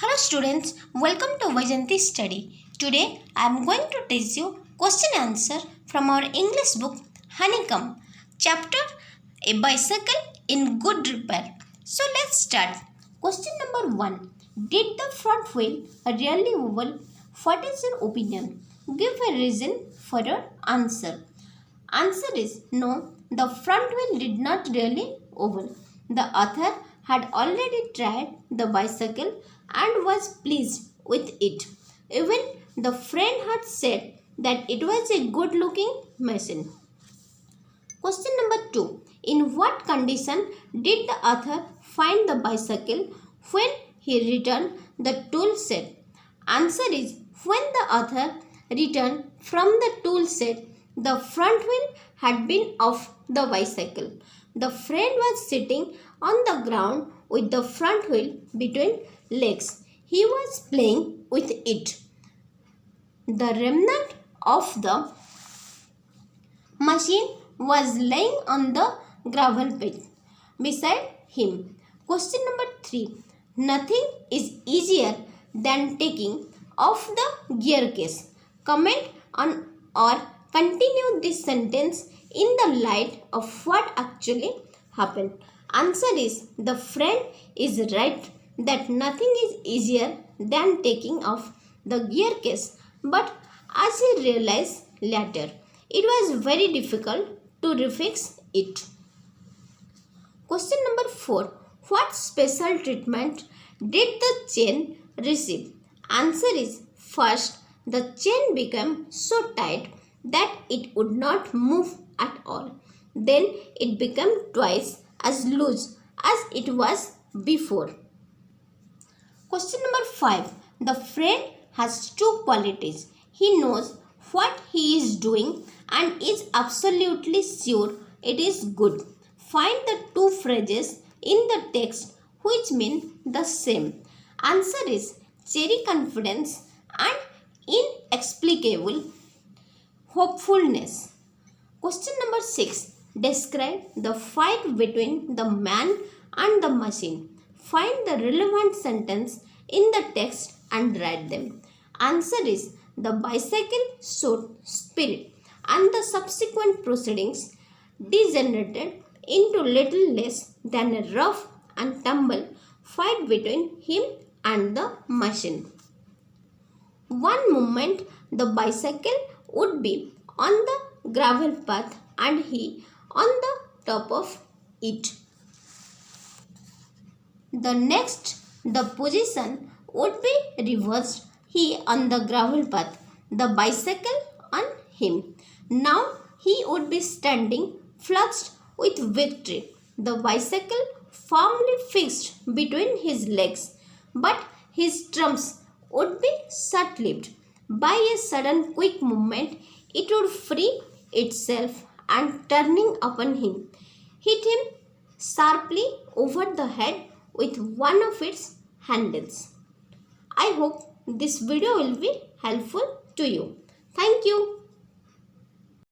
Hello students, welcome to Vajanti Study. Today I am going to teach you question answer from our English book Honeycomb, chapter A Bicycle in Good Repair. So let's start. Question number 1. Did the front wheel really wobble? What is your opinion? Give a reason for your answer. Answer is no, the front wheel did not really wobble. The author had already tried the bicycle and was pleased with it. Even the friend had said that it was a good looking machine. Question number 2. In what condition did the author find the bicycle when he returned the tool shed? Answer is when the author returned from the tool shed, the front wheel had been off the bicycle. The friend was sitting on the ground with the front wheel between legs. He was playing with it. The remnant of the machine was lying on the gravel pit beside him. Question number 3. Nothing is easier than taking off the gear case. Comment on or continue this sentence in the light of what actually happened. Answer is the friend is right that nothing is easier than taking off the gear case, but as he realized later, it was very difficult to refix it. Question number 4. What special treatment did the chain receive? Answer is first, the chain became so tight that it would not move at all. Then it became twice as loose as it was before. Question number 5. The friend has two qualities. He knows what he is doing and is absolutely sure it is good. Find the two phrases in the text which mean the same. Answer is cheery confidence and inexplicable hopefulness. Question number 6. Describe the fight between the man and the machine. Find the relevant sentence in the text and write them. Answer is the bicycle showed spirit and the subsequent proceedings degenerated into little less than a rough and tumble fight between him and the machine. One moment the bicycle would be on the gravel path and he on the top of it. The next, the position would be reversed, he on the gravel path, the bicycle on him. Now he would be standing flushed with victory, the bicycle firmly fixed between his legs, but his trumps would be short-lived. By a sudden quick movement, it would free itself and turning upon him, hit him sharply over the head with one of its handles. I hope this video will be helpful to you. Thank you.